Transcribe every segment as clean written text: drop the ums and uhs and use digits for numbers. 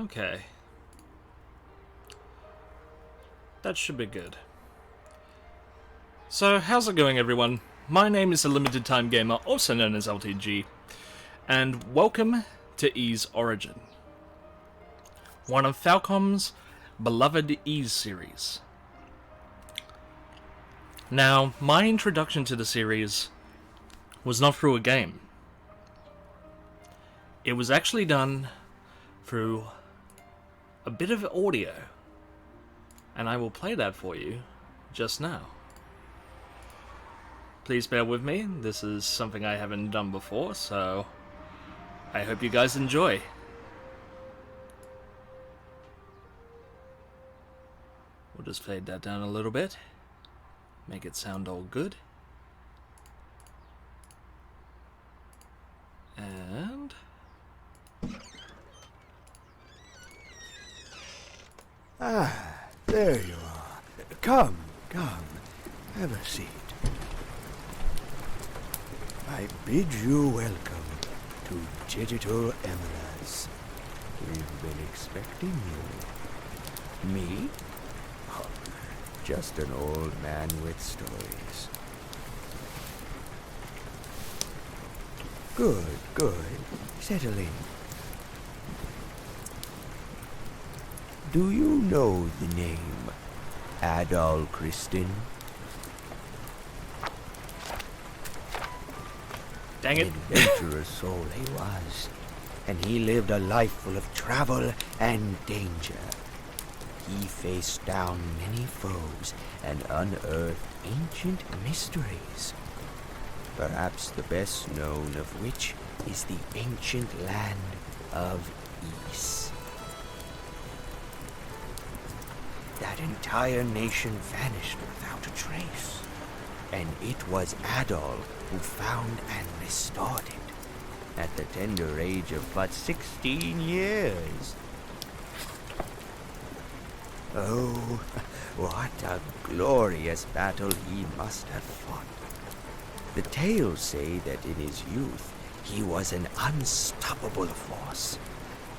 Okay. That should be good. So, how's it going, everyone? My name is the Limited Time Gamer, also known as LTG, and welcome to Ys Origin, one of Falcom's beloved Ys series. Now, my introduction to the series was not through a game. It was actually done through a bit of audio, and I will play that for you just now. Please bear with me, this is something I haven't done before, so I hope you guys enjoy. We'll just fade that down a little bit, make it sound all good. And there you are. Come, have a seat. I bid you welcome to Digital Emerlas. We've been expecting you. Me? Oh, just an old man with stories. Good. Settle in. Do you know the name Adol Kristin? dang it. An adventurous soul he was, and he lived a life full of travel and danger. He faced down many foes and unearthed ancient mysteries, perhaps the best known of which is the ancient land of Ys. That entire nation vanished without a trace, and it was Adol who found and restored it at the tender age of but 16 years. Oh, what a glorious battle he must have fought. The tales say that in his youth he was an unstoppable force,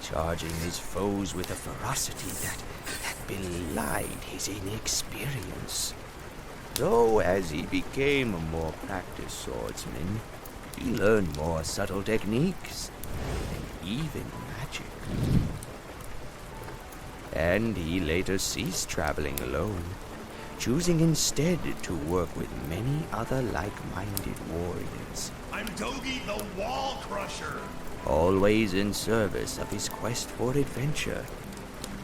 charging his foes with a ferocity that belied his inexperience. Though as he became a more practiced swordsman, he learned more subtle techniques, and even magic. And he later ceased traveling alone, choosing instead to work with many other like-minded warriors. I'm Dogi the Wall Crusher! Always in service of his quest for adventure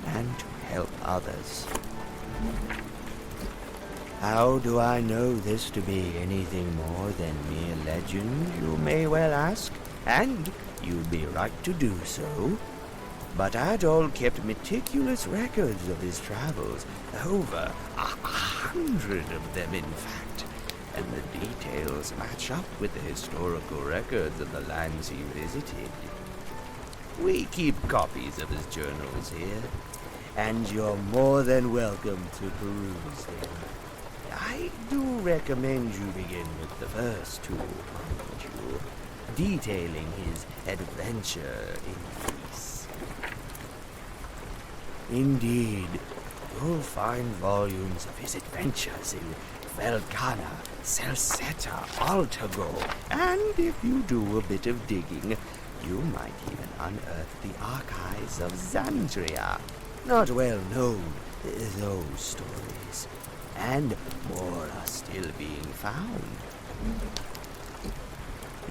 and to help others. How do I know this to be anything more than mere legend, you may well ask? And you'd be right to do so. But Adol kept meticulous records of his travels, over 100 of them in fact, and the details match up with the historical records of the lands he visited. We keep copies of his journals here, and you're more than welcome to peruse them. I do recommend you begin with the first two, mind you, detailing his adventure in Ys. Indeed, you'll find volumes of his adventures in Velkana, Selseta, Altago, and if you do a bit of digging, you might even unearth the archives of Xandria. Not well known, those stories, and more are still being found.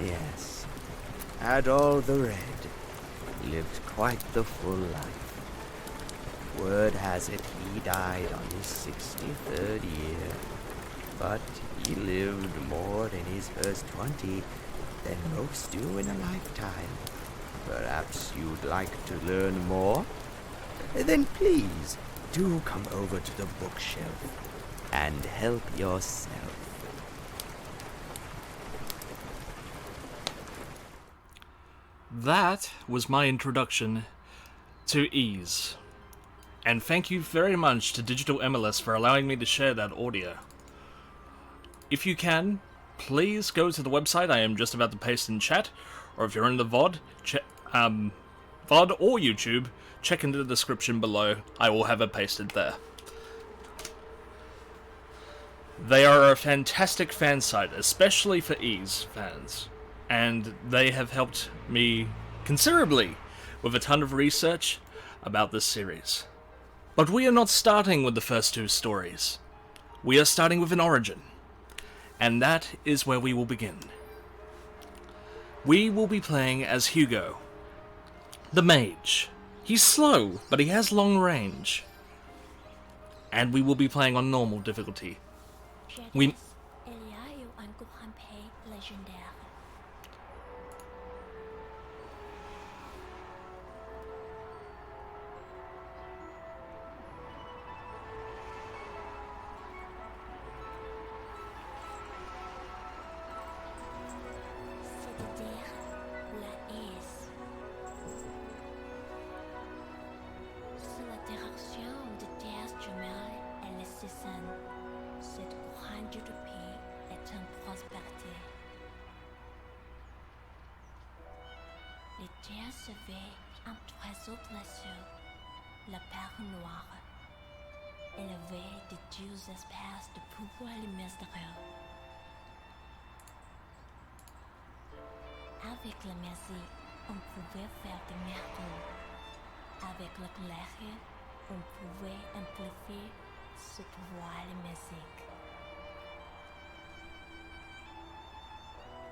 Yes, Adol the Red lived quite the full life. Word has it he died on his 63rd year, but he lived more in his first 20 than most do in a lifetime. Perhaps you'd like to learn more? Then please do come over to the bookshelf and help yourself. That was my introduction to Ys. And thank you very much to Digital Emerlas for allowing me to share that audio. If you can, please go to the website I am just about to paste in chat, or if you're in the VOD, VOD or YouTube, check in the description below. I will have it pasted there. They are a fantastic fan site, especially for Ys fans, and they have helped me considerably with a ton of research about this series. But we are not starting with the first two stories. We are starting with an origin, and that is where we will begin. We will be playing as Hugo, the mage. He's slow, but he has long range. And we will be playing on normal difficulty. Il y a eu un grand pays légendaire. C'est-à-dire la Ys. C'est l'interaction de terres jumelles et les saisons. Cette grande utopie est en prospérité. Les terres s'éveillent un oiseau blessure, la perle noire, élevée de deux espèces de pouvoirs mystérieux. Avec la magie, on pouvait faire des miracles. Avec la colère, on pouvait amplifier ce pouvoir magique.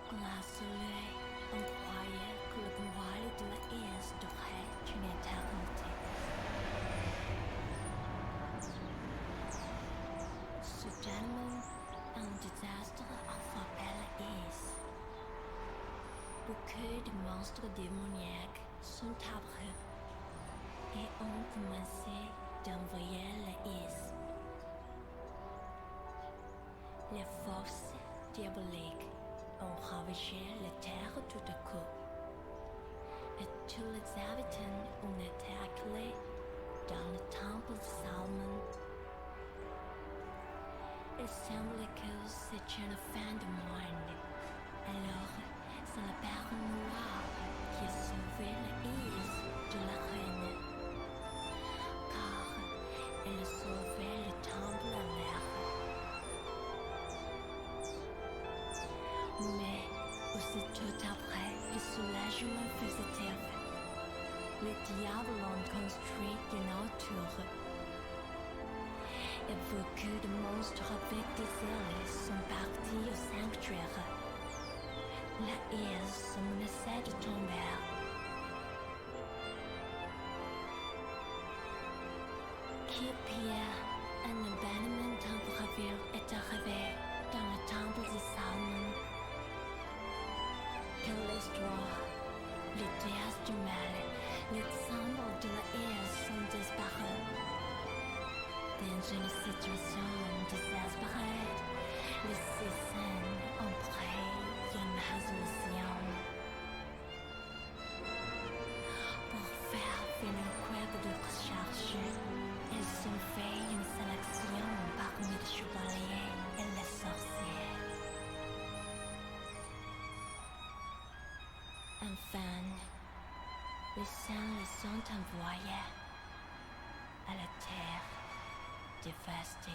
Grâce à lui, on croyait que le pouvoir de la Ys durait une éternité. Soudainement, un désastre a frappé la Ys. Beaucoup de monstres démoniaques sont apparus et ont commencé d'envahir la Ys. Les forces diaboliques ont ravagé la terre tout à coup, et tous les habitants ont été acculés dans le temple de Salomon. Il semble que c'est une fin de monde. Alors, c'est la perle noire qui a sauvé la Ys de la reine, car elle a sauvé le temple à l'air. Mais aussitôt après le soulagement fugitif, les diables ont construit une tour. Et beaucoup de monstres avec des ailes sont partis au sanctuaire. La Ys se menaçait de tomber. Qui pire, un événement temporaire est arrivé dans le temple de Salomon. Quelle histoire! Les déesses du mal, les symboles de la Ys sont disparus. Dans une situation désespérée, les saisons ont pris une résolution. Pour faire finir quelques de recherche, ils ont fait une sélection parmi les chevaliers et les sorciers. Enfin, les saints les sont envoyés à la terre dévastée.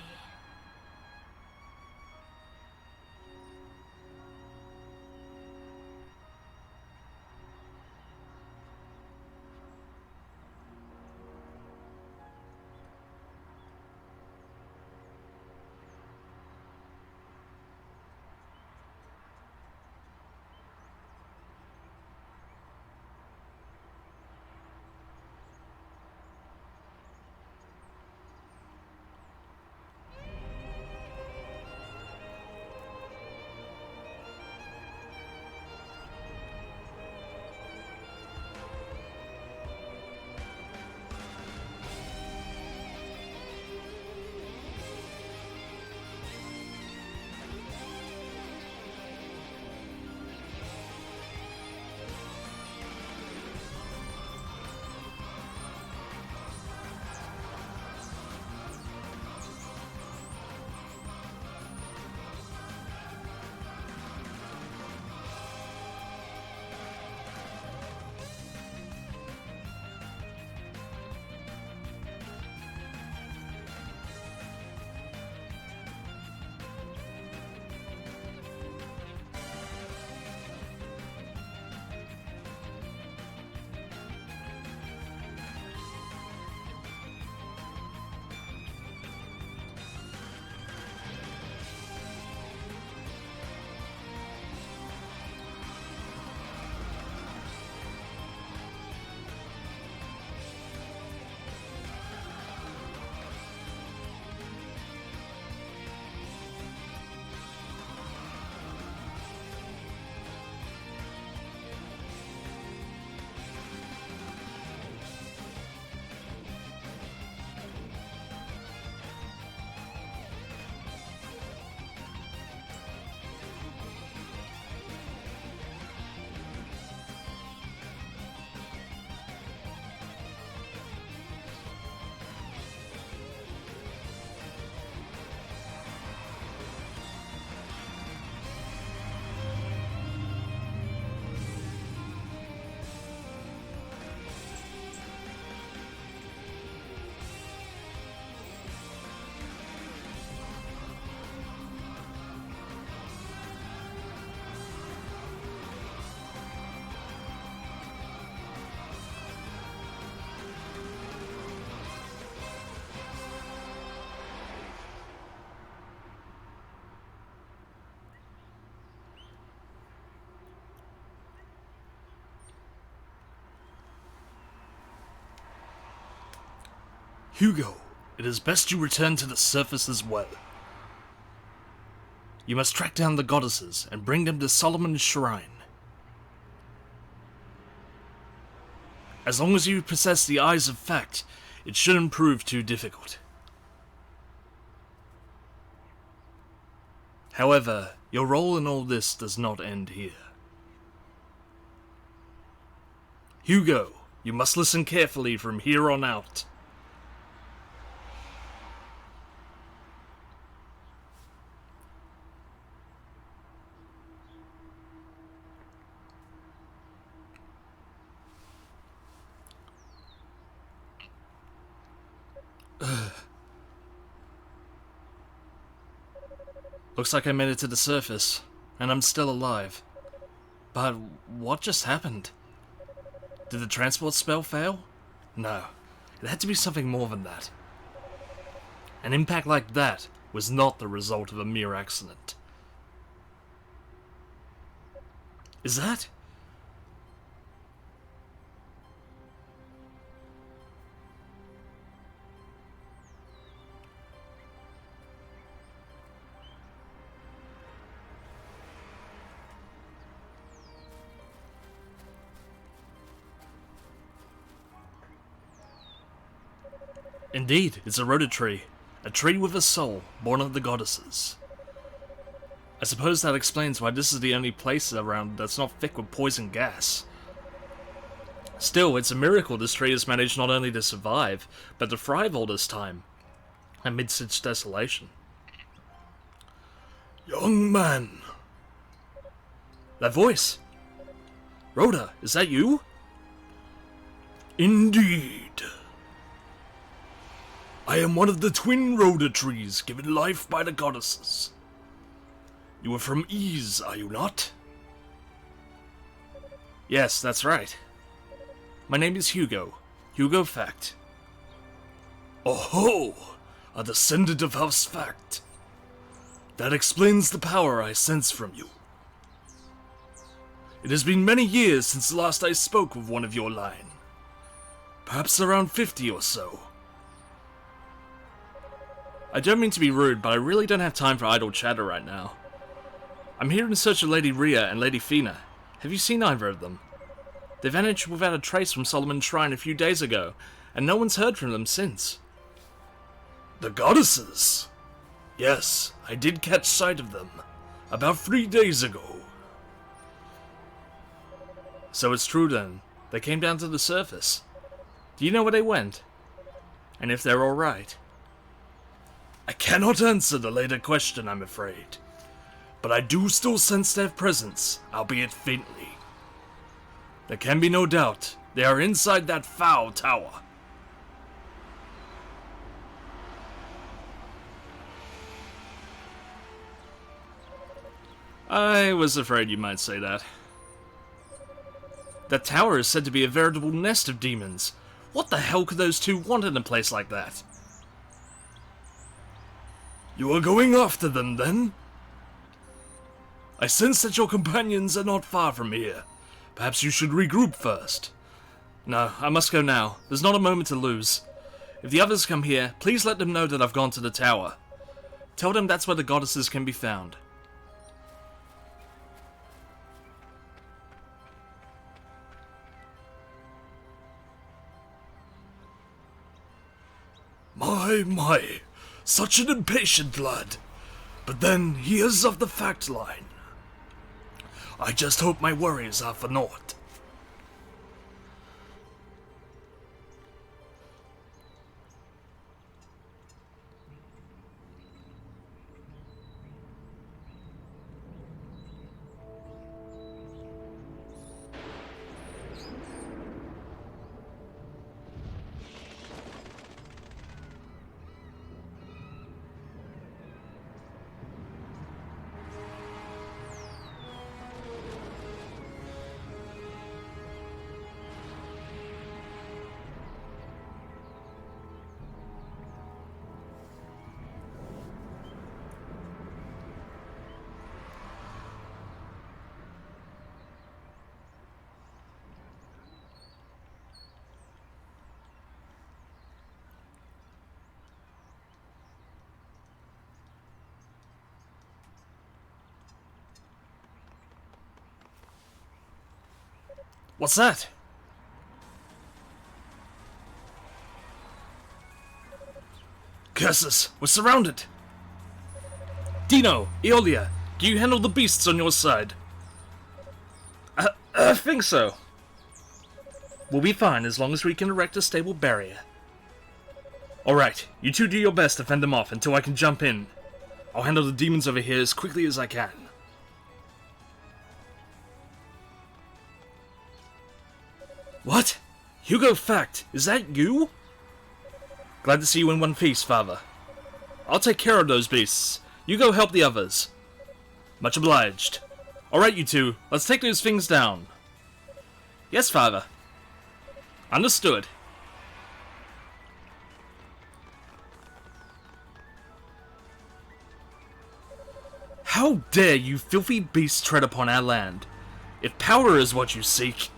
Hugo, it is best you return to the surface as well. You must track down the goddesses and bring them to Solomon's shrine. As long as you possess the eyes of fact, it shouldn't prove too difficult. However, your role in all this does not end here. Hugo, you must listen carefully from here on out. Looks like I made it to the surface, and I'm still alive. But what just happened? Did the transport spell fail? No, it had to be something more than that. An impact like that was not the result of a mere accident. Is that? Indeed, it's a rhoda tree. A tree with a soul, born of the goddesses. I suppose that explains why this is the only place around that's not thick with poison gas. Still, it's a miracle this tree has managed not only to survive, but to thrive all this time, amid such desolation. Young man! That voice! Rhoda, is that you? Indeed. I am one of the twin rhoda trees given life by the goddesses. You are from Ease, are you not? Yes, that's right. My name is Hugo. Hugo Fact. Oh-ho! A descendant of House Fact. That explains the power I sense from you. It has been many years since last I spoke with one of your line. Perhaps around 50 or so. I don't mean to be rude, but I really don't have time for idle chatter right now. I'm here in search of Lady Rhea and Lady Fina. Have you seen either of them? They vanished without a trace from Solomon's shrine a few days ago, and no one's heard from them since. The goddesses? Yes, I did catch sight of them, about 3 days ago. So it's true then, they came down to the surface. Do you know where they went? And if they're alright? I cannot answer the later question, I'm afraid. But I do still sense their presence, albeit faintly. There can be no doubt, they are inside that foul tower. I was afraid you might say that. That tower is said to be a veritable nest of demons. What the hell could those two want in a place like that? You are going after them, then? I sense that your companions are not far from here. Perhaps you should regroup first. No, I must go now. There's not a moment to lose. If the others come here, please let them know that I've gone to the tower. Tell them that's where the goddesses can be found. My. Such an impatient lad. But then, he is of the fact line. I just hope my worries are for naught. What's that? Curses! We're surrounded! Dino! Eolia! Can you handle the beasts on your side? I think so. We'll be fine as long as we can erect a stable barrier. Alright, you two do your best to fend them off until I can jump in. I'll handle the demons over here as quickly as I can. What? Hugo Fact, is that you? Glad to see you in one piece, Father. I'll take care of those beasts. You go help the others. Much obliged. Alright, you two, let's take those things down. Yes, Father. Understood. How dare you filthy beasts tread upon our land? If power is what you seek,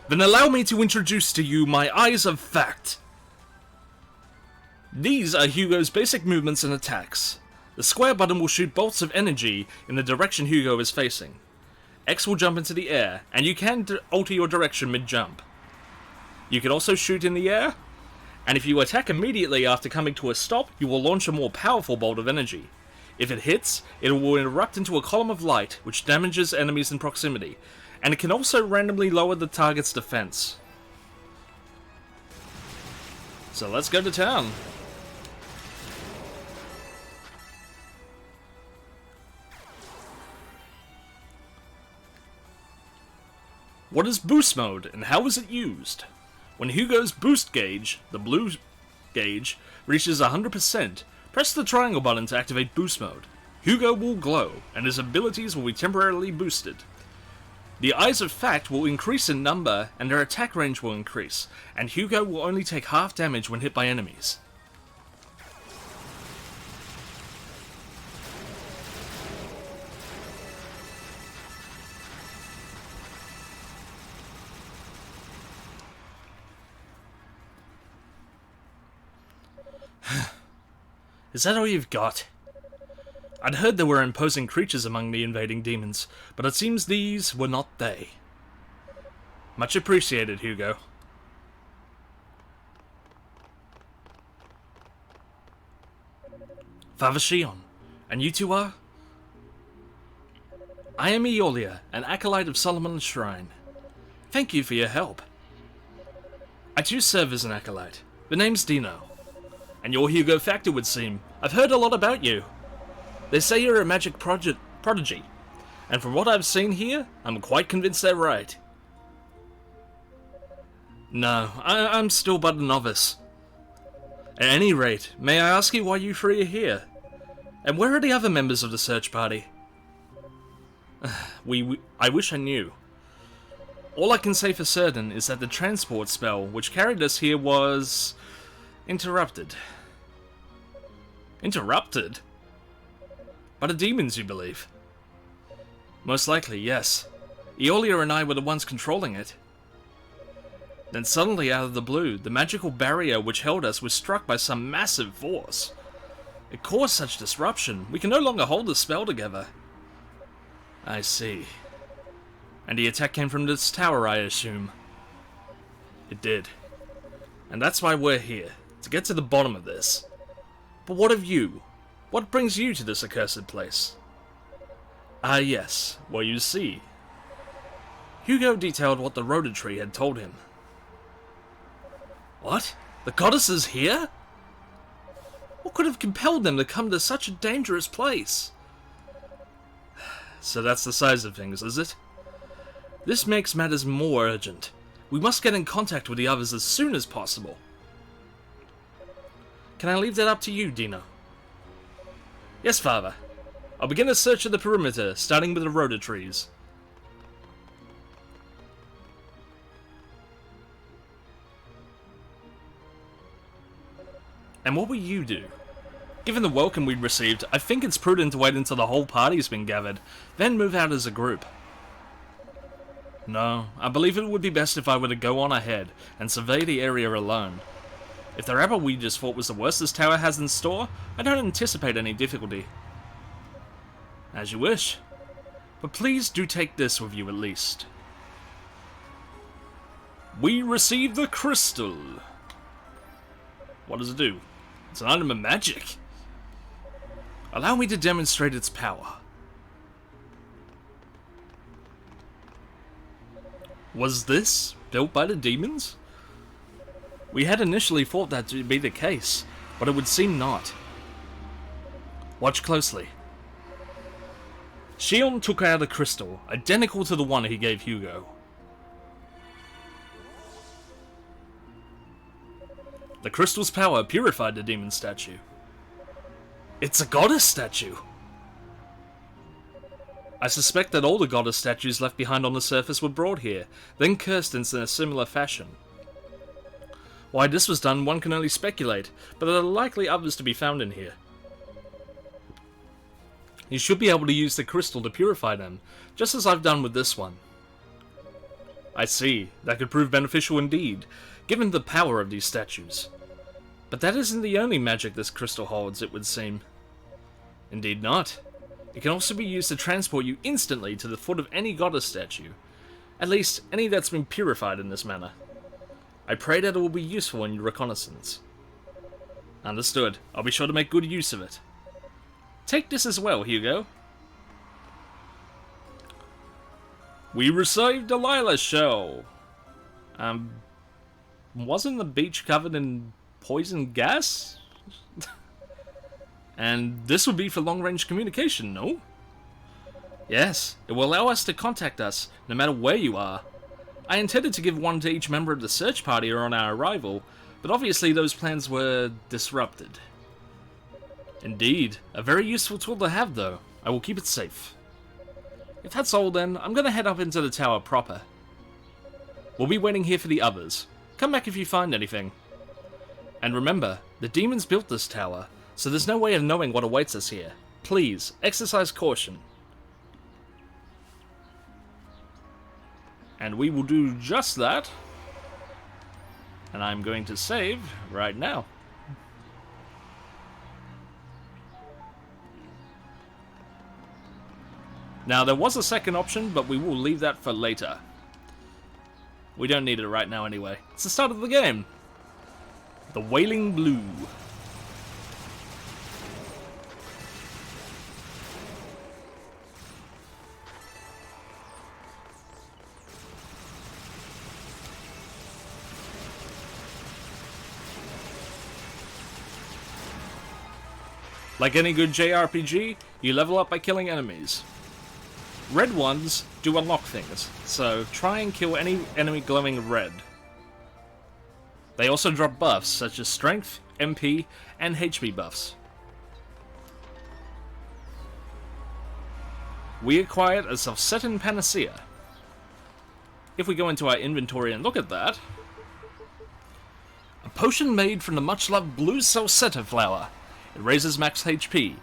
then allow me to introduce to you my Eyes of Fact. These are Hugo's basic movements and attacks. The square button will shoot bolts of energy in the direction Hugo is facing. X will jump into the air, and you can alter your direction mid-jump. You can also shoot in the air, and if you attack immediately after coming to a stop, you will launch a more powerful bolt of energy. If it hits, it will erupt into a column of light, which damages enemies in proximity, and it can also randomly lower the target's defense. So let's go to town. What is boost mode, and how is it used? When Hugo's boost gauge, the blue gauge, reaches 100%, press the triangle button to activate boost mode. Hugo will glow, and his abilities will be temporarily boosted. The Eyes of Fact will increase in number, and their attack range will increase, and Hugo will only take half damage when hit by enemies. Is that all you've got? I'd heard there were imposing creatures among the invading demons, but it seems these were not they. Much appreciated, Hugo. Father Shion, and you two are? I am Eolia, an acolyte of Solomon's Shrine. Thank you for your help. I too serve as an acolyte. The name's Dino. And you're Hugo Fact, it would seem. I've heard a lot about you. They say you're a magic prodigy. And from what I've seen here, I'm quite convinced they're right. No, I'm still but a novice. At any rate, may I ask you why you three are here? And where are the other members of the search party? I wish I knew. All I can say for certain is that the transport spell which carried us here was interrupted. Interrupted? By the demons, you believe? Most likely, yes. Eolia and I were the ones controlling it. Then suddenly, out of the blue, the magical barrier which held us was struck by some massive force. It caused such disruption, we can no longer hold the spell together. I see. And the attack came from this tower, I assume. It did. And that's why we're here, to get to the bottom of this. But what of you? What brings you to this accursed place? Ah yes, well you see. Hugo detailed what the Rhoda Tree had told him. What? The goddess is here? What could have compelled them to come to such a dangerous place? So that's the size of things, is it? This makes matters more urgent. We must get in contact with the others as soon as possible. Can I leave that up to you, Dino? Yes, Father. I'll begin a search of the perimeter, starting with the Rhoda trees. And what will you do? Given the welcome we'd received, I think it's prudent to wait until the whole party's been gathered, then move out as a group. No, I believe it would be best if I were to go on ahead and survey the area alone. If the rabble we just fought was the worst this tower has in store, I don't anticipate any difficulty. As you wish. but please do take this with you at least. We received the crystal. What does it do? It's an item of magic. Allow me to demonstrate its power. Was this built by the demons? We had initially thought that to be the case, but it would seem not. Watch closely. Shion took out a crystal, identical to the one he gave Hugo. The crystal's power purified the demon statue. It's a goddess statue! I suspect that all the goddess statues left behind on the surface were brought here, then cursed in a similar fashion. Why this was done, one can only speculate, but there are likely others to be found in here. You should be able to use the crystal to purify them, just as I've done with this one. I see, that could prove beneficial indeed, given the power of these statues. But that isn't the only magic this crystal holds, it would seem. Indeed not. It can also be used to transport you instantly to the foot of any goddess statue. At least, any that's been purified in this manner. I pray that it will be useful in your reconnaissance. Understood. I'll be sure to make good use of it. Take this as well, Hugo. We received Delilah's shell. Wasn't the beach covered in poison gas? And this would be for long-range communication, no? Yes, it will allow us to contact us, no matter where you are. I intended to give one to each member of the search party on our arrival, but obviously those plans were disrupted. Indeed, a very useful tool to have though. I will keep it safe. If that's all then, I'm gonna head up into the tower proper. We'll be waiting here for the others. Come back if you find anything. And remember, the demons built this tower, so there's no way of knowing what awaits us here. Please, exercise caution. And we will do just that. And I'm going to save right now. Now, there was a second option, but we will leave that for later. We don't need it right now anyway. It's the start of the game. The Wailing Blue. Like any good JRPG, you level up by killing enemies. Red ones do unlock things, so try and kill any enemy glowing red. They also drop buffs such as strength, MP, and HP buffs. We acquired a Self-Setting Panacea. If we go into our inventory and look at that, a potion made from the much-loved blue Self-Setter flower. It raises max HP.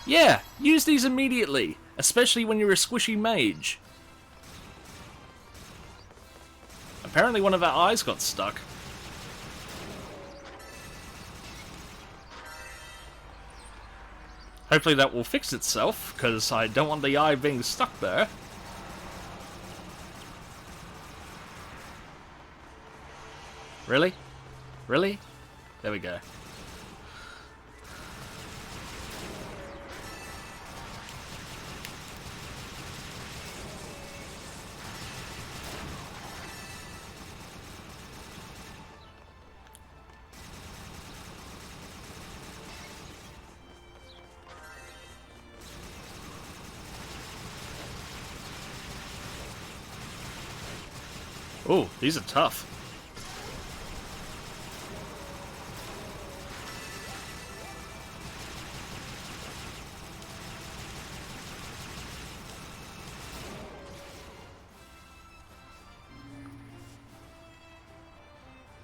Yeah, use these immediately, especially when you're a squishy mage. Apparently one of our eyes got stuck. Hopefully that will fix itself, because I don't want the eye being stuck there. Really? Really? There we go. Oh, these are tough.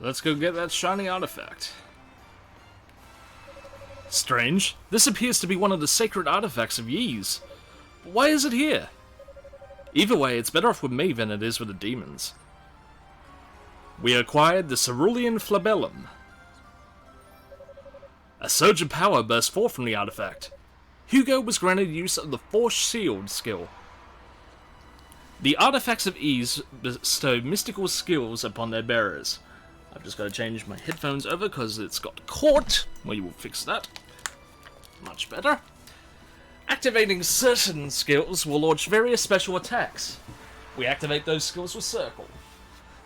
Let's go get that shiny artifact. Strange. This appears to be one of the sacred artifacts of Ys. But why is it here? Either way, it's better off with me than it is with the demons. We acquired the Cerulean Flabellum. A surge of power burst forth from the artifact. Hugo was granted use of the Force Shield skill, The artifacts of ease bestow mystical skills upon their bearers. I've just got to change my headphones over because it's got caught. We will fix that. Much better. Activating certain skills will launch various special attacks. We activate those skills with circle.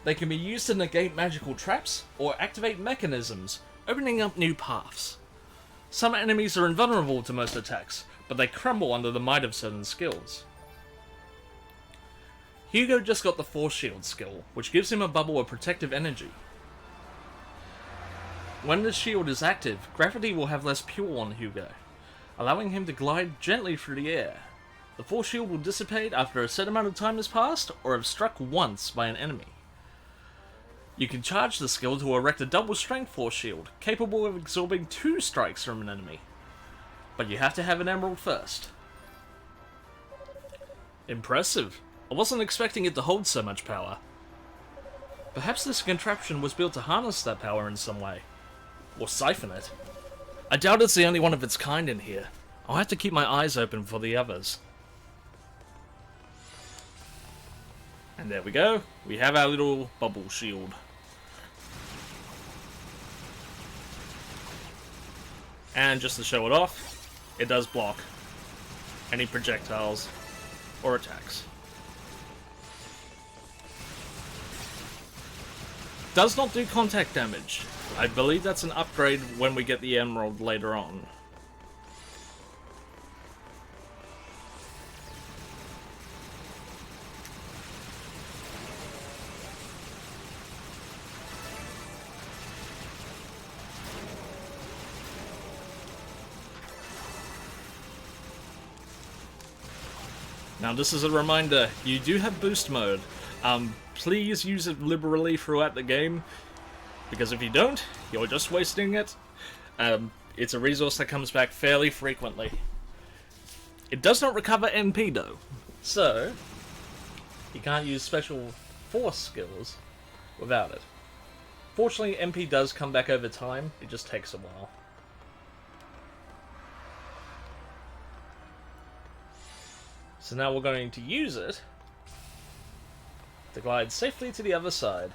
They can be used to negate magical traps or activate mechanisms, opening up new paths. Some enemies are invulnerable to most attacks, but they crumble under the might of certain skills. Hugo just got the Force Shield skill, which gives him a bubble of protective energy. When the shield is active, gravity will have less pull on Hugo, allowing him to glide gently through the air. The Force Shield will dissipate after a set amount of time has passed, or have struck once by an enemy. You can charge the skill to erect a double strength Force Shield, capable of absorbing 2 strikes from an enemy. But you have to have an emerald first. Impressive. I wasn't expecting it to hold so much power. Perhaps this contraption was built to harness that power in some way. Or siphon it. I doubt it's the only one of its kind in here. I'll have to keep my eyes open for the others. And there we go. We have our little bubble shield. And just to show it off, it does block any projectiles or attacks. Does not do contact damage. I believe that's an upgrade when we get the emerald later on. Now this is a reminder, you do have boost mode. Please use it liberally throughout the game, because if you don't, you're just wasting it. It's a resource that comes back fairly frequently. It does not recover MP though, so you can't use special force skills without it. Fortunately, MP does come back over time, it just takes a while. So now we're going to use it to glide safely to the other side.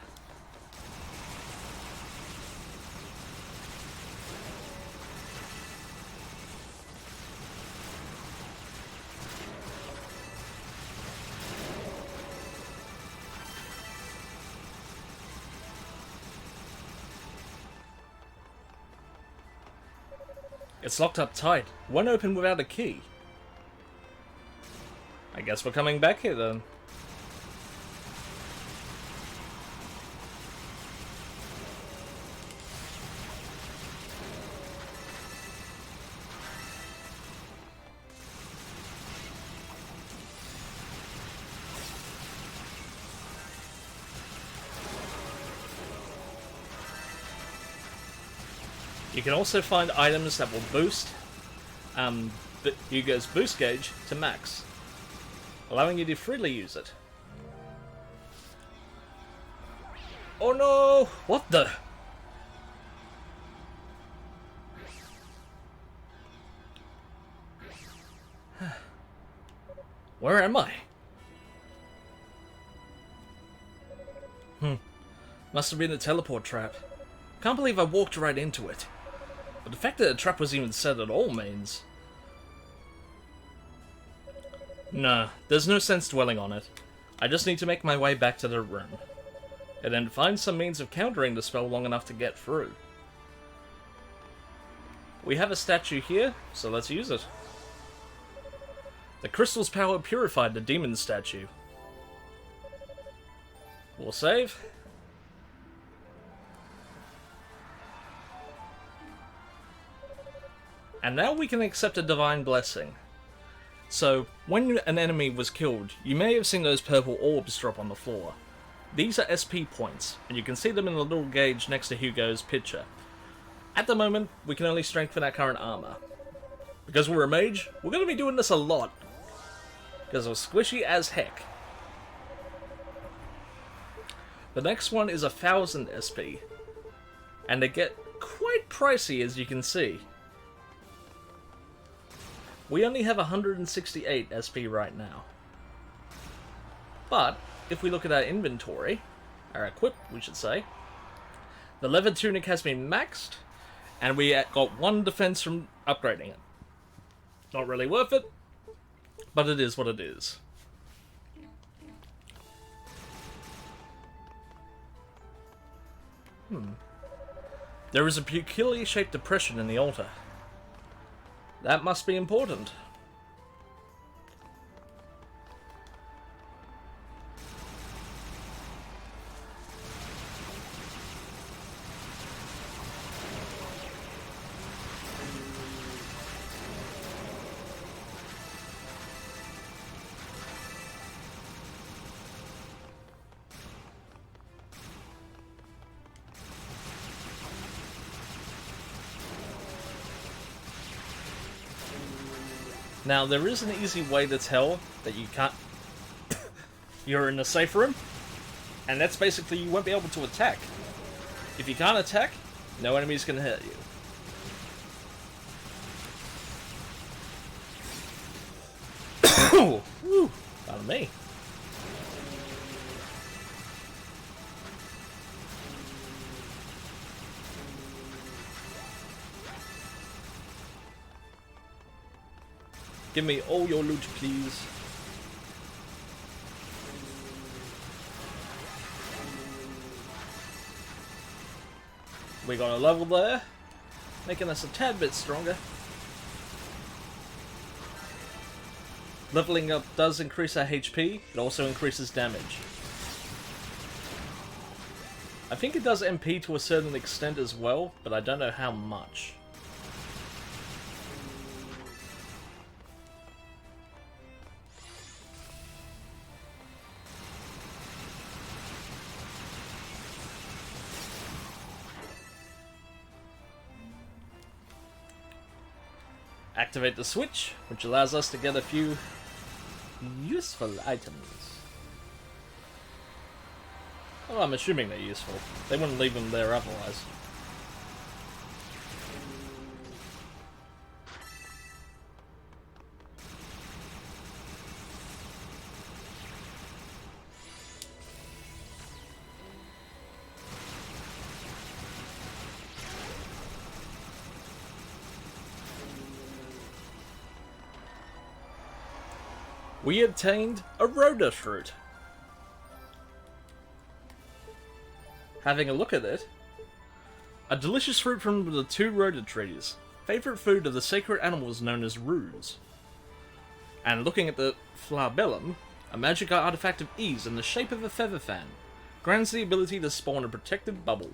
It's locked up tight. Won't open without a key. I guess we're coming back here then. You can also find items that will boost Hugo's boost gauge to max, allowing you to freely use it. Oh no! What the? Where am I? Must have been a teleport trap. Can't believe I walked right into it. But the fact that a trap was even set at all means... Nah, there's no sense dwelling on it. I just need to make my way back to the room. And then find some means of countering the spell long enough to get through. We have a statue here, so let's use it. The crystal's power purified the demon statue. We'll save. And now we can accept a divine blessing. So, when an enemy was killed, you may have seen those purple orbs drop on the floor. These are SP points, and you can see them in the little gauge next to Hugo's picture. At the moment, we can only strengthen our current armor. Because we're a mage, we're going to be doing this a lot. Because we're squishy as heck. The next one is 1000 SP. And they get quite pricey, as you can see. We only have 168 SP right now. But if we look at our inventory, our equip, we should say, the leather tunic has been maxed, and we got 1 defense from upgrading it. Not really worth it, but it is what it is. There is a peculiarly shaped depression in the altar. That must be important. Now, there is an easy way to tell that you can't... you're in a safe room, and that's basically you won't be able to attack. If you can't attack, no enemy's gonna hurt you. Whew, pardon me. Give me all your loot, please. We got a level there, making us a tad bit stronger. Leveling up does increase our HP, it also increases damage. I think it does MP to a certain extent as well, but I don't know how much. Activate the switch, which allows us to get a few useful items. Well, I'm assuming they're useful. They wouldn't leave them there otherwise. We obtained a Rhoda fruit. Having a look at it, a delicious fruit from the 2 Rhoda trees, favorite food of the sacred animals known as roos. And looking at the flabellum, a magic artifact of ease in the shape of a feather fan, grants the ability to spawn a protected bubble.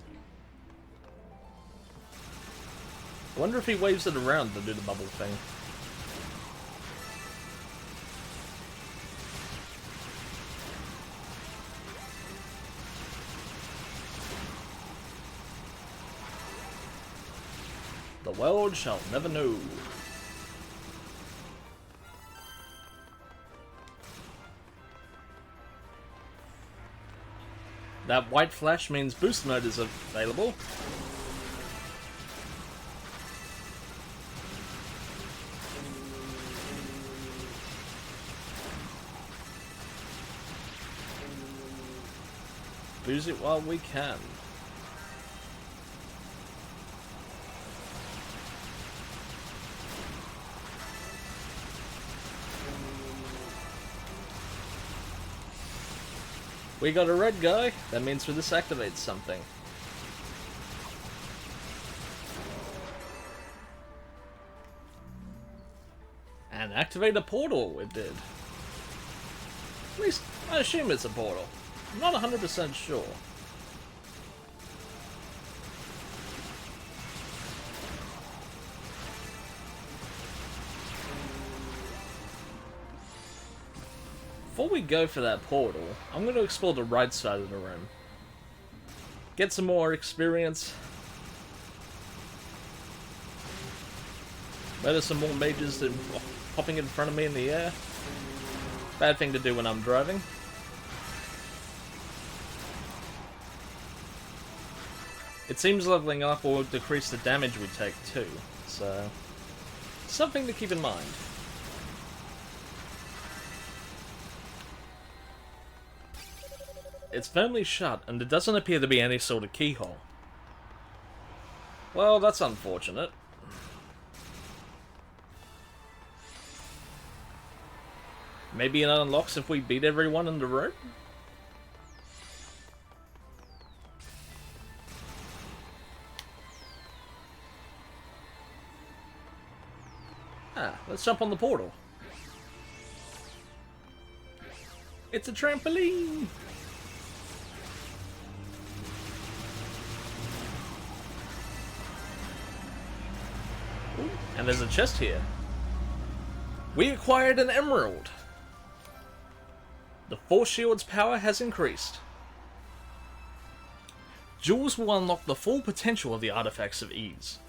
I wonder if he waves it around to do the bubble thing. The world shall never know. That white flash means boost mode is available. Use it while we can. We got a red guy. That means this activates something. And activate a portal, it did. At least, I assume it's a portal. I'm not 100% sure. Before we go for that portal, I'm going to explore the right side of the room. Get some more experience. Murder some more mages than popping in front of me in the air. Bad thing to do when I'm driving. It seems leveling up will decrease the damage we take too, so something to keep in mind. it's firmly shut, and there doesn't appear to be any sort of keyhole. Well, that's unfortunate. Maybe it unlocks if we beat everyone in the room? Ah, let's jump on the portal. It's a trampoline! Ooh, and there's a chest here. We acquired an emerald! The Force Shield's power has increased. Jewels will unlock the full potential of the Artifacts of Ease.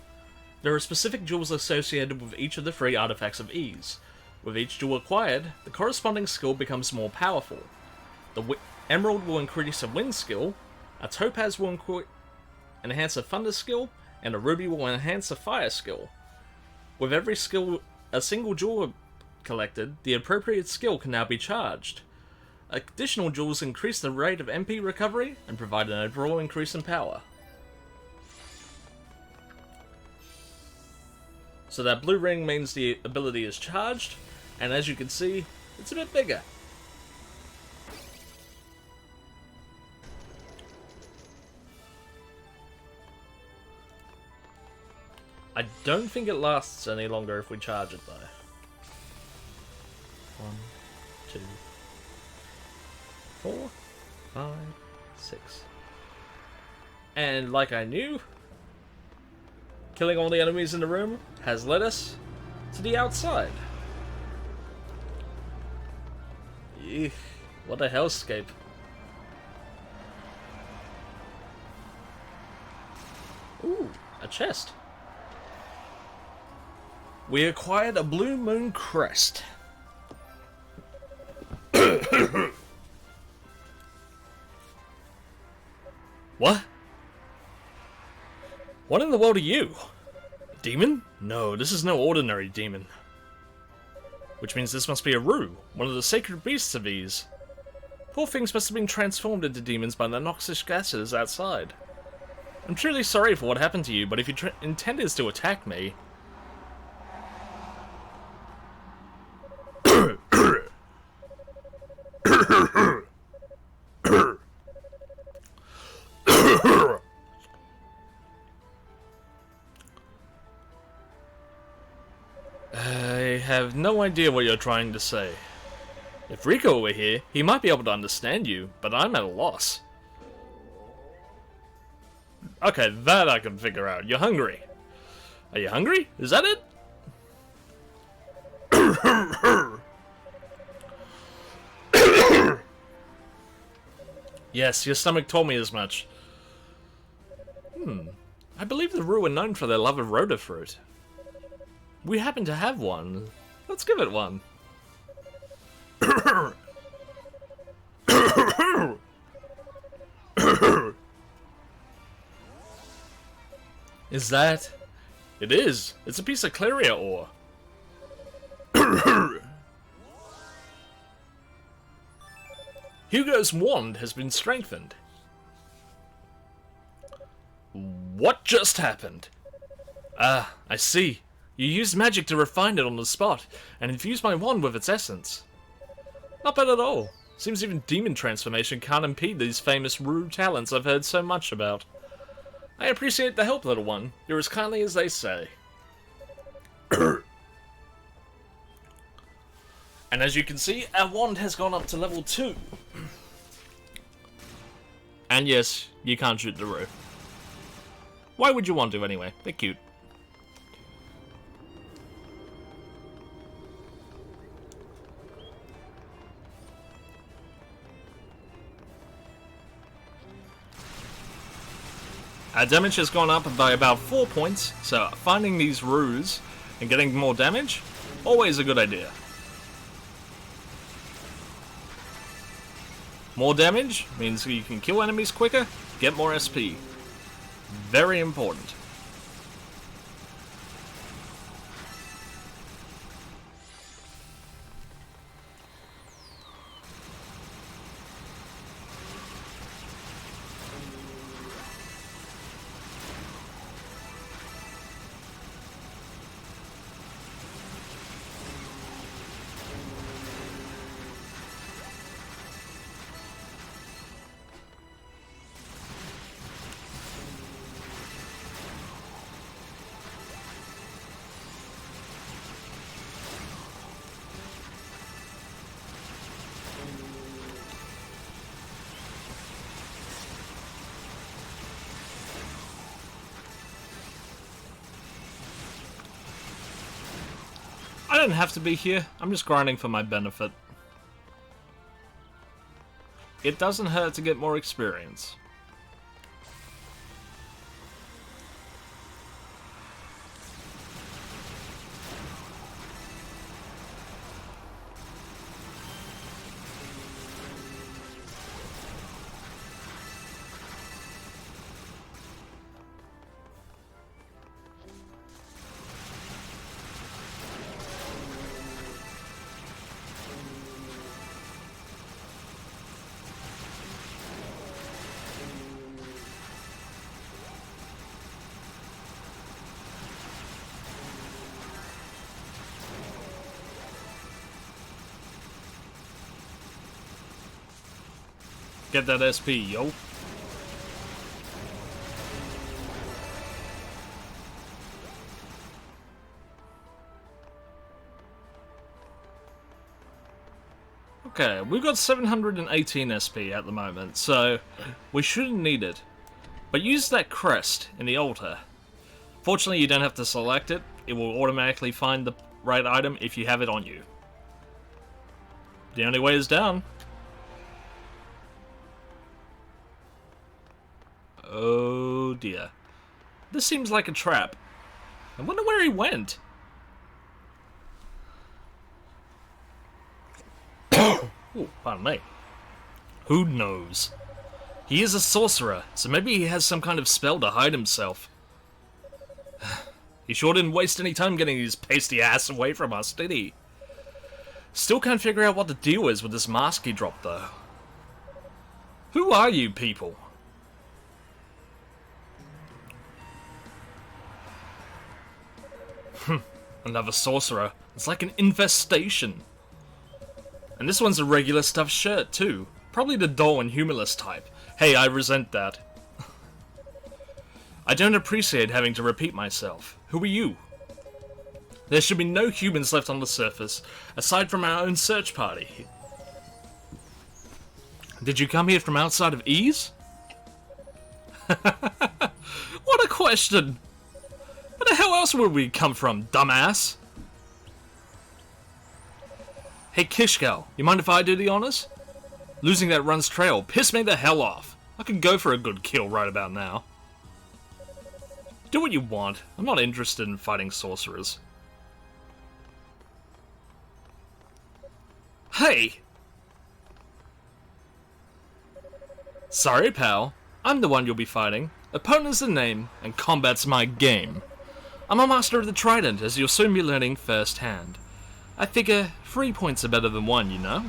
There are specific jewels associated with each of the 3 Artifacts of Ease. With each jewel acquired, the corresponding skill becomes more powerful. The Emerald will increase a Wind skill, a Topaz will enhance a Thunder skill, and a Ruby will enhance a Fire skill. With every skill a single jewel collected, the appropriate skill can now be charged. Additional jewels increase the rate of MP recovery and provide an overall increase in power. So that blue ring means the ability is charged, and as you can see, it's a bit bigger. I don't think it lasts any longer if we charge it though. 1, 2, 4, 5, 6. And like I knew, killing all the enemies in the room has led us to the outside. Eek, what a hellscape. Ooh, a chest. We acquired a Blue Moon Crest. What? What in the world are you? A demon? No, this is no ordinary demon. Which means this must be a Rue, one of the sacred beasts of Ease. Poor things must have been transformed into demons by the noxious gases outside. I'm truly sorry for what happened to you, but if your intent is to attack me... I have no idea what you're trying to say. If Rico were here, he might be able to understand you, but I'm at a loss. Okay, that I can figure out. You're hungry. Are you hungry? Is that it? Yes, your stomach told me as much. I believe the Rue are known for their love of Rhoda fruit. We happen to have one. Let's give it one. Is that? It is. It's a piece of Claria ore. Hugo's wand has been strengthened. What just happened? Ah, I see. You used magic to refine it on the spot, and infused my wand with its essence. Not bad at all. Seems even demon transformation can't impede these famous Rue talents I've heard so much about. I appreciate the help, little one. You're as kindly as they say. And as you can see, our wand has gone up to level 2. And yes, you can't shoot the Rue. Why would you want to anyway? They're cute. Our damage has gone up by about 4 points, so finding these Rues and getting more damage, always a good idea. More damage means you can kill enemies quicker, get more SP. Very important. I don't have to be here. I'm just grinding for my benefit. It doesn't hurt to get more experience. Get that SP, yo. Okay, we've got 718 SP at the moment, so we shouldn't need it. But use that crest in the altar. Fortunately, you don't have to select it. It will automatically find the right item if you have it on you. The only way is down. Oh dear. This seems like a trap. I wonder where he went. Ooh, pardon me. Who knows? He is a sorcerer, so maybe he has some kind of spell to hide himself. He sure didn't waste any time getting his pasty ass away from us, did he? Still can't figure out what the deal is with this mask he dropped, though. Who are you people? Another sorcerer. It's like an infestation. And this one's a regular stuffed shirt, too. Probably the dull and humorless type. Hey, I resent that. I don't appreciate having to repeat myself. Who are you? There should be no humans left on the surface, aside from our own search party. Did you come here from outside of Ease? What a question! Where the hell else would we come from, dumbass? Hey Kishgal, you mind if I do the honors? Losing that run's trail pissed me the hell off. I could go for a good kill right about now. Do what you want. I'm not interested in fighting sorcerers. Hey! Sorry, pal. I'm the one you'll be fighting. Opponent's the name, and combat's my game. I'm a master of the Trident, as you'll soon be learning firsthand. I figure 3 points are better than 1, you know?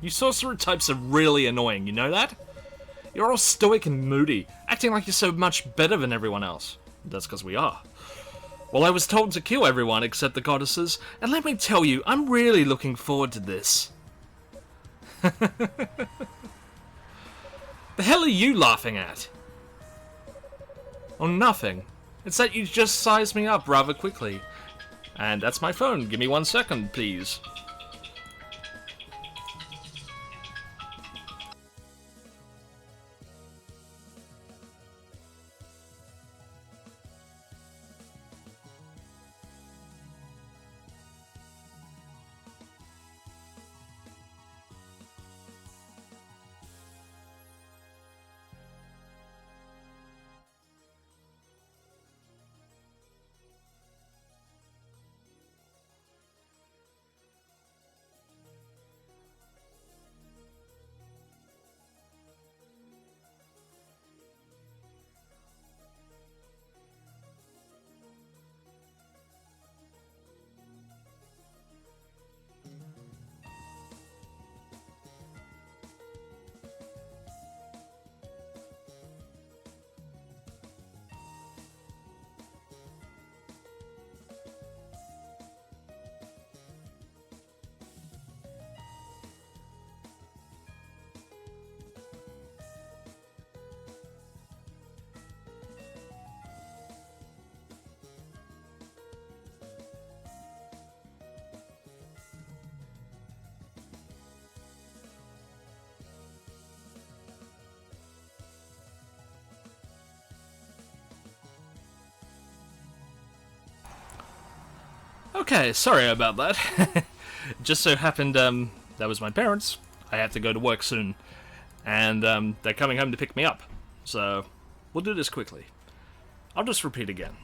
You sorcerer types are really annoying, you know that? You're all stoic and moody, acting like you're so much better than everyone else. That's because we are. Well, I was told to kill everyone except the goddesses, and let me tell you, I'm really looking forward to this. The hell are you laughing at? Oh, nothing. It's that you just sized me up rather quickly. And that's my phone. Give me 1 second, please. Okay, sorry about that. Just so happened, that was my parents. I have to go to work soon. And, they're coming home to pick me up. So, we'll do this quickly. I'll just repeat again.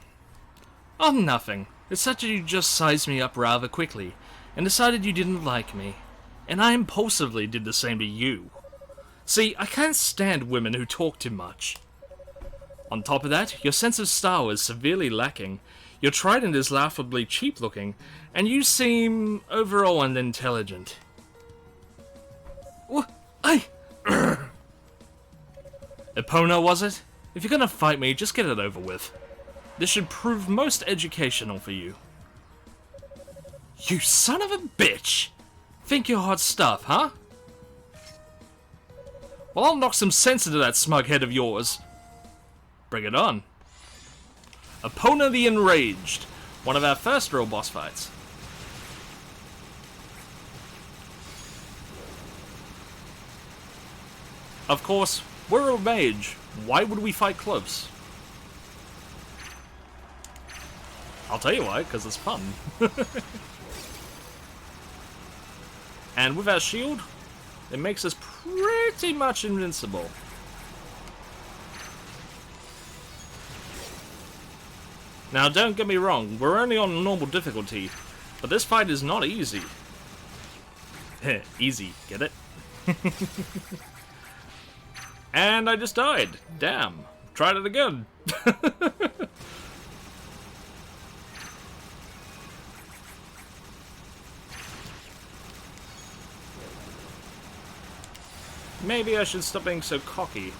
Oh, nothing. It's such that you just sized me up rather quickly, and decided you didn't like me. And I impulsively did the same to you. See, I can't stand women who talk too much. On top of that, your sense of style is severely lacking. Your trident is laughably cheap looking, and you seem overall unintelligent. What? Epona, was it? If you're gonna fight me, just get it over with. This should prove most educational for you. You son of a bitch! Think you're hot stuff, huh? Well, I'll knock some sense into that smug head of yours. Bring it on. Epona the Enraged, one of our first real boss fights. Of course, we're a mage. Why would we fight close? I'll tell you why, because it's fun. And with our shield, it makes us pretty much invincible. Now, don't get me wrong, we're only on normal difficulty, but this fight is not easy. Easy, get it? And I just died. Damn. Tried it again. Maybe I should stop being so cocky.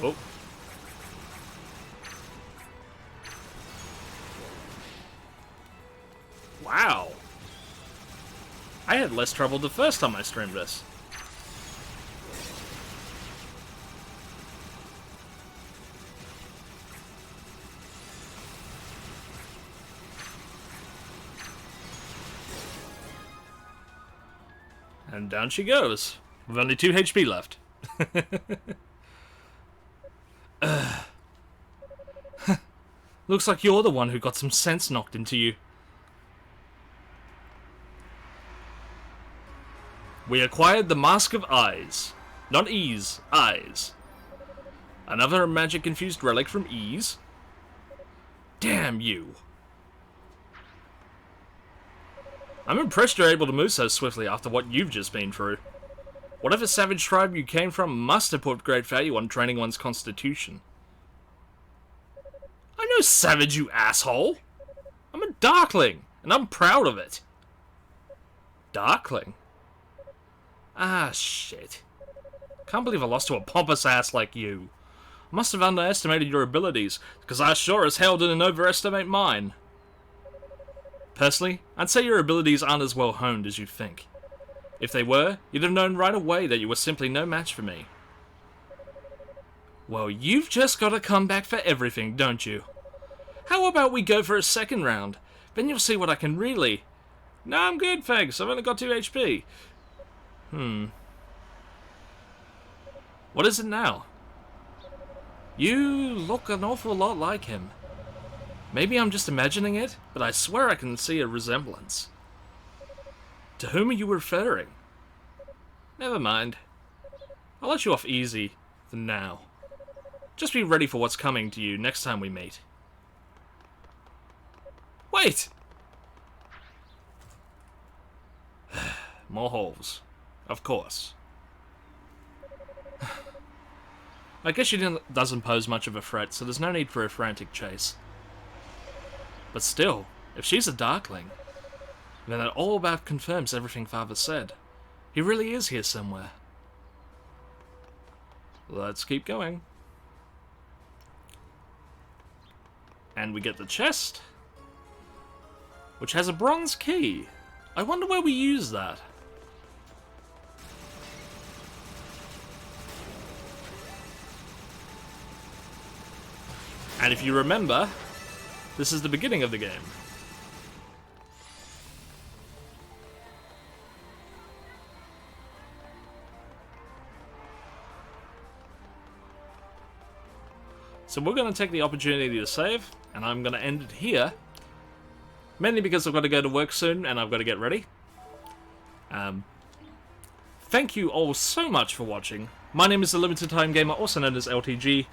Oh. Wow. I had less trouble the first time I streamed this. And down she goes, with only 2 HP left. Looks like you're the one who got some sense knocked into you. We acquired the Mask of Eyes. Not Ease, Eyes. Another magic-infused relic from Ease. Damn you. I'm impressed you're able to move so swiftly after what you've just been through. Whatever savage tribe you came from must have put great value on training one's constitution. I'm no savage, you asshole! I'm a Darkling, and I'm proud of it. Darkling? Ah, shit. Can't believe I lost to a pompous ass like you. I must have underestimated your abilities, because I sure as hell didn't overestimate mine. Personally, I'd say your abilities aren't as well honed as you think. If they were, you'd have known right away that you were simply no match for me. Well, you've just got to come back for everything, don't you? How about we go for a second round? Then you'll see what I can really... No, I'm good, thanks. I've only got 2 HP. What is it now? You look an awful lot like him. Maybe I'm just imagining it, but I swear I can see a resemblance. To whom are you referring? Never mind. I'll let you off easy for now. Just be ready for what's coming to you next time we meet. Wait! More holes. Of course. I guess she doesn't pose much of a threat, so there's no need for a frantic chase. But still, if she's a Darkling, then it all about confirms everything Father said. He really is here somewhere. Let's keep going. And we get the chest, which has a bronze key. I wonder where we use that. And if you remember, this is the beginning of the game. So we're going to take the opportunity to save, and I'm going to end it here. Mainly because I've got to go to work soon, and I've got to get ready. Thank you all so much for watching. My name is the Limited Time Gamer, also known as LTG.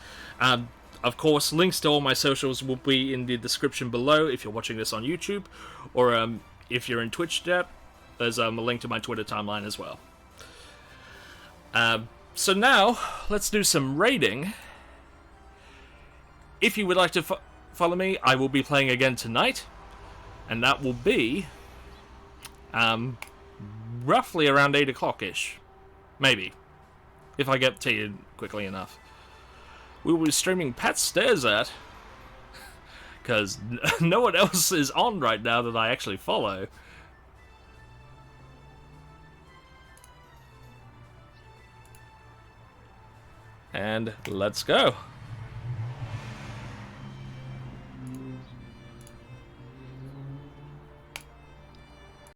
Of course, links to all my socials will be in the description below if you're watching this on YouTube, or if you're in Twitch chat, there's a link to my Twitter timeline as well. So now, let's do some raiding. If you would like to follow me, I will be playing again tonight, and that will be roughly around 8 o'clock-ish. Maybe. If I get to you quickly enough. We will be streaming Pat Stares At, because no one else is on right now that I actually follow. And let's go.